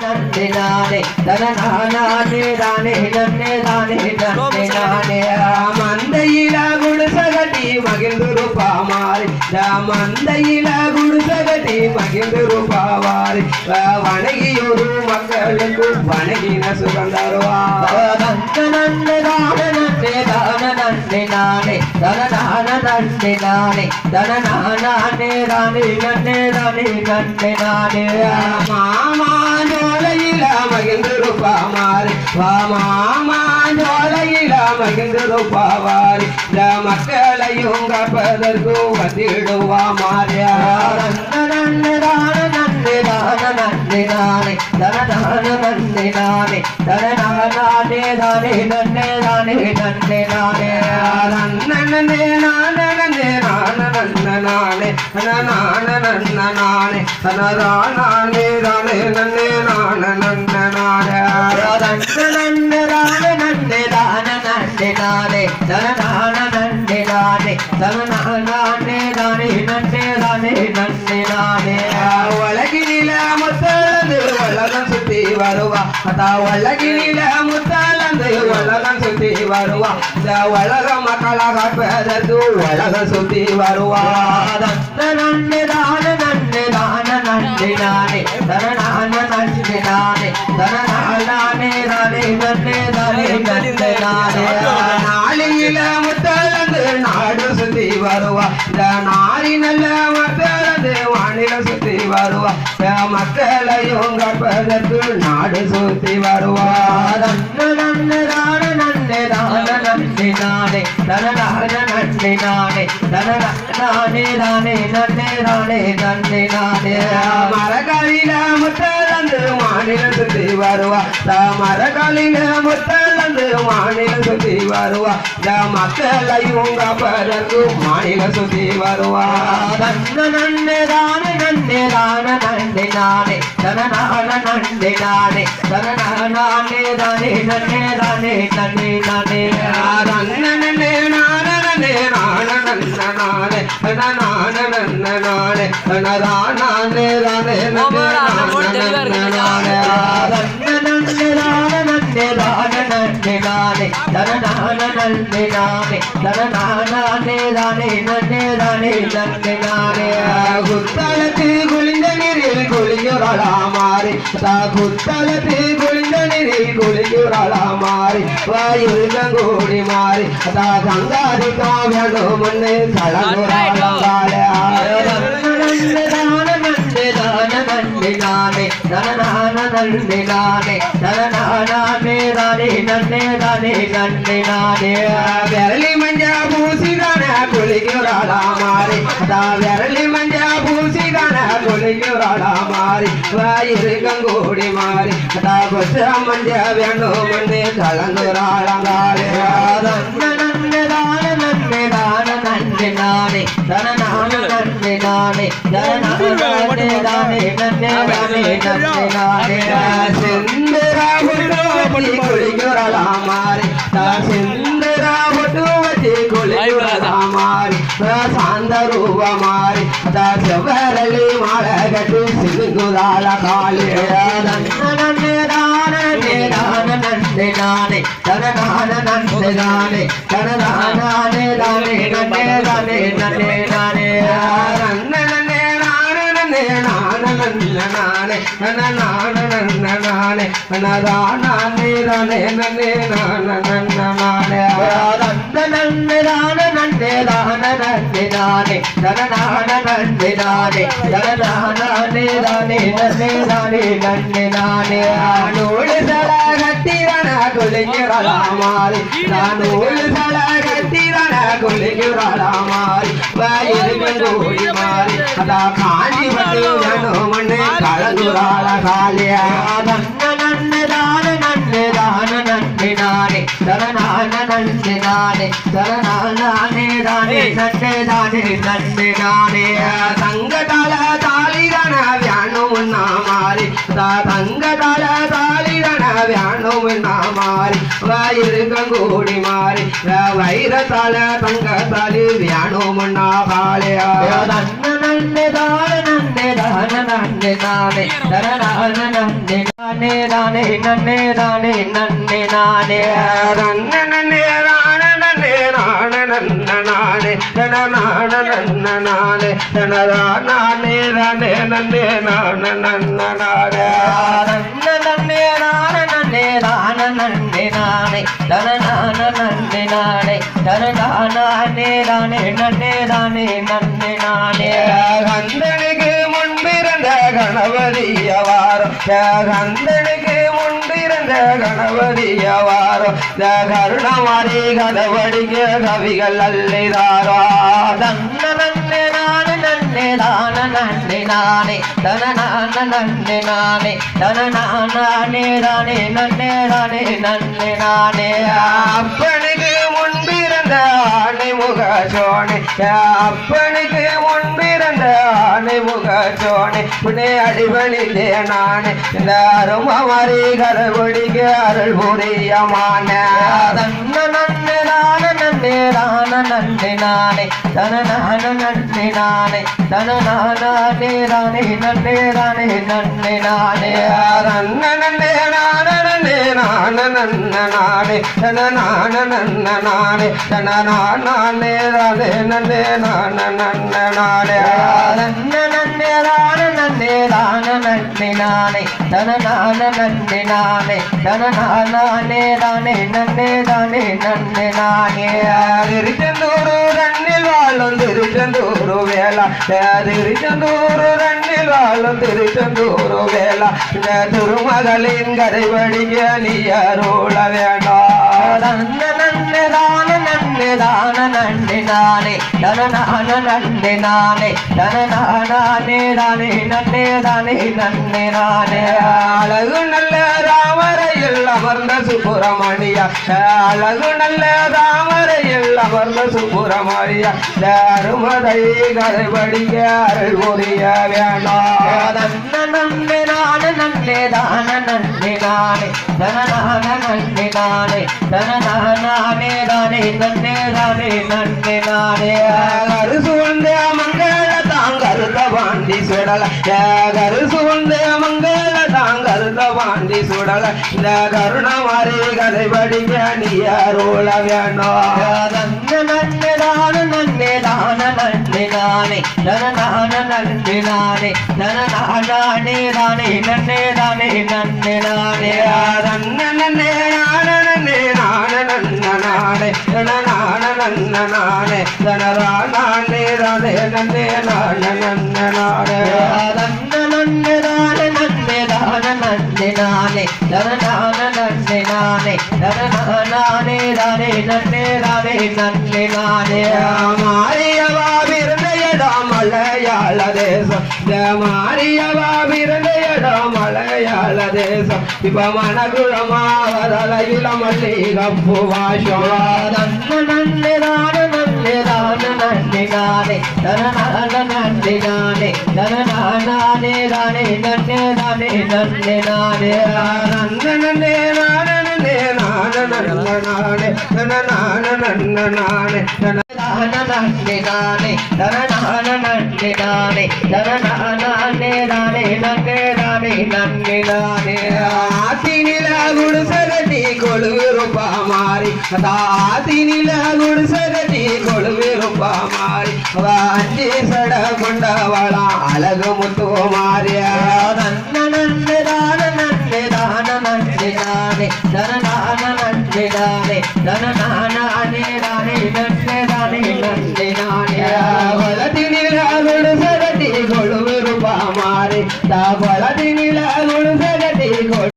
நன்னே நானே தனநானே தானே நன்னே தானே நன்னே நானே மந்தையில குடிசகட்டி மகிழ்ந்துரு பாமாரி மந்தையில குடிசகட்டி மகிழ்ந்துரு பாவாரி வணங்கியொரு மக்களுக்கு வணங்கின சுகந்தருவா நன்னே தானே நன்னே தான நன்னே நானே தனநான நன்னே நானே தனநானே தானே நன்னே தானே நன்னே நானே மாமா ஜோலையில மகிழ்ந்துரு பாமாரி மாமா ஜோலையில மகிழ்ந்துரு பாவாரி மக்களையும் காப்பதற்கு வந்திடுவா மாறியா நன்னே தான நன்னே தான நன்னே நானே தனதான நன்னே நானே தனநானே தானே நன்னே தானே நன்னே நானே நன்னே நானே நன்னே நானே நன்னே நானே நானே தனதானே தானே நன்னே நானே நன்னே நானே நன்னே தானே நன்னே தான நன்னே நானே தனதான நன்னே நானே தனநானே தானே நன்னே தானே நன்னே நானே உலகினில முத்தலந்து உலகம் சுத்தி வருவா உலகினில முத்தலந்து உலகம் சுத்தி வருவா உலக மக்களை காப்பதற்கு உலகம் சுத்தி வருவா நன்னே தான நன்னே தான நன்னே நானே தனநான நன்னே நானே தனநானே தானே நன்னே தானே நன்னே நானே நாளில முத்தலந்து நாடு சுத்தி வருவா நாளி நல்ல முத்தலந்து வானில சுத்தி வருவா மக்களையும் காப்பதற்கு நாடு சுத்தி வருவா நன்னே தான நன்னே தான நன்னே நானே தனநான நன்னே நானே தனநானே தானே நன்னே தானே நன்னே நானே மரகாலில முத்தலந்து மாநில சுத்தி வருவா மரகாலில முத்தலந்து மாநில சுத்தி வருவா மக்களையும் காப்பதற்கு மாநில சுத்தி வருவா நன்னே தான நன்னே தான நன்னே நானே தனநான நன்னே நானே தனநானே தானே நன்னே தானே நன்னே நானே நன்னே நானே நன்னே நானே நன்னே நானே நன்னே நானே தனதானே தானே நன்னே நானே நன்னே தான நன்னே தான நன்னே நானே தனநான நன்னே நானே தனநானே தானே நன்னே தானே நன்னே நானே குத்தலத்து குளிந்த நீரில் குளியுறளா மாறி குத்தலத்து குளிந்த நீரில் குளியுறளா மாறி வாயுகங்கூடி மாறி கங்காதி காவியனோ முன்னே சலங்குறாளே நன்னே தான நன்னே தான நன்னே நானே தனநான நன்னே நானே தனநானே தானே நன்னே தானே நன்னே நானே விரலி மஞ்ச பூசிதான குளிக்குறாளா மாறி விரலி மஞ்ச பூசிதான குளிக்குறாளா மாறி வாயிருகங்கூடி மாறி கொச்ச மஞ்ச வேணும் மண்ணே கலங்குறாளங்காலே நன்னே தான நன்னே தான நன்னே நானே தனநான நன்னே நானே தனநானே தானே நன்னே தானே நன்னே நானே செந்தரா குளிக்குறாளா மாறி செந்தரா குளிக்குறாளா மாறி சாந்தரூப மாறி செவ்வரளி மாலை கட்டி சிங்குதாள காளி நன்னே தான நன்னே தான நன்னே நானே தனநான நன்னே நானே தனநானே தானே நன்னே தானே நன்னே நானே நன்னே நானே நன்னே நானே நன்னே நானே தனநான நன்னே நானே தனதானே தானே நன்னே நானே நன்னே நானே நன்னே தான நன்னே தான நன்னே நானே தனநான நன்னே நானே தனநானே தானே நன்னே தானே நன்னே நானே நூலு சல கட்டிரன குளிக்குறளா மாறி நூலு சல கட்டிரன குளிக்குறளா மாறி வாயிருகங்கூடி மாறி காஞ்சி பட்டு வேணும் மண்ணு கலங்குறாள காலியா நன்னே தான நன்னே தான நன்னே நானே தனநான நன்னே நானே தனநானே தானே நன்னே தானே நன்னே நானே தங்கதால தாலிதான வேணும் முன்னா மாறி தங்கதால தாலிதான வேணும் மாறி வாயிருக்கம் கூடி மாறி வைரத்தால தங்கத்தாலி வேணும் காளியா நன்னே தானே நன்னே தான நன்னே தானே தரணான நன்னே நானே தானே நன்னே தானே நன்னே நானே நன்னே நன்னே நானே நன்னே நானே நன்ன நானே தரணான நன்ன நானே தரணானே நானே நன்னே நானே நன்ன நானே நன்ன நன்னே நானே நன்னே தான நன்னே நானே தரணான நன்னே நானே தரணானே தானே நன்னே தானே நன்னே நானே கந்தனுக்கு முன்பிருந்த கணபதியவாரோ கந்தனுக்கு முன்பிருந்த கணபதியவாரோ கருணமாரி கதவடிக்க கவிகள் அல்லிதாரோ தன்ன நன்னே நானே நன்னே தான நன்னே நானே தனநான நன்னே நானே தனநானே தானே நன்னே தானே நன்னே நானே அப்பனுக்கு முன்பிருந்த ஆணை முக சோனே அப்பனுக்கு முன்பிருந்த ஆணை முக சோனே புனே அடிபணிலே நானே இந்த அருமமாரி கரவடிக்க அருள் புரியமான தன்ன நன்னே தான நன்னே தான நன்னே நானே தனநான நன்னே நானே தனநானே தானே நன்னே தானே நன்னே நானே நன்ன நன்னே நானே நன்னே நான நன்ன நானே தனநான நன்ன நானே தனநானே தானே நன்னே நான நன்ன நானே நன்ன நன்னே தான நன்னே தான நன்னே நானே தனநான நன்னே நானே தனநானே தானே நன்னே தானே நன்னே நானே திருச்செந்தூரு தன்னில் வாழும் திருச்செந்தூரு வேளா திருச்செந்தூரு தன்னில் வாழும் திருச்செந்தூரு வேளா இந்த திருமகளின் கரைவடிக்க நீ அருள வேண்டாம் நன்ன நன்னே தான நன்னே தான நன்னே நானே தனநான நன்னே நானே தனநானே தானே நன்னே தானே நன்னே நானே அழகு நல்ல ராமரையில் அமர்ந்த சுப்பிரமணியா அழகு நல்ல ராமரையில் அமர்ந்த சுப்பிரமணியா தருமதை கரைபடிக்க அருள் புரிய வேண்டாம் நன்ன நன்னே நானே நன்னே தான நன்னே நானே தனநான நன்னே நானே தனநானே தானே நன்னே தானே நன்னே நானே கரு சூழ்ந்த மங்கள தாங்கருத பாண்டி சுடல கரு சூழ்ந்த மங்கள தாங்கருத பாண்டி சுடல இந்த கருணமாரி கதைபடிக்க நீ அருள வேண்டாம் நன்ன நன்னே தான நன்னே தான நன்னே நானே தனநான நன்னே நானே தனநானே தானே நன்னே தானே நன்னே நானே நன்ன நன்னே நானே நன்னே நானே நன்ன நானே தனநான நன்ன நானே தனரானே தானே நன்னே நானே நன்ன நானே நன்ன நன்னே தானே நன்னே தான நன்னே நானே தனநான நன்னே நானே தனநானே தானே நன்னே தானே நன்னே நானே மாரியவா பிறந்த இடம் மலையாள தேசம் மாரியவா பிறந்த இடம் மலையாள தேசம் இப்ப மனகுளமாவதலையில மல்லிகப்பு வாசம் நன்ன நன்னே தான நன்னே தான நன்னே நானே தனநான நன்னே நானே தனநானே தானே நன்னே தானே நன்னே நானே நன்ன நன்னே நானே நன்னே நான நன்ன நானே தனநான நன்ன நானே தனநான நன்னே நானே தனநான நன்னே நானே தனநானே தானே நன்னே தானே நன்னே நானே ஆத்தினில குடிசகட்டி கொழுவிருப்பா மாறி தாத்தினில குடிசகட்டி கொழுவிருப்பா மாறி அஞ்சு சட கொண்டவளாம் அழகு முத்து மாறிய நன்ன நன்னே தான நன்னே தான நன்னே தானே தனநான நன்னே தானே தனநானே தானே நன்னே தானே நன்னே நானே வலதினில குடிசகட்டி கொழுவிருப்பா மாறி தா வலதினில குடிசகட்டி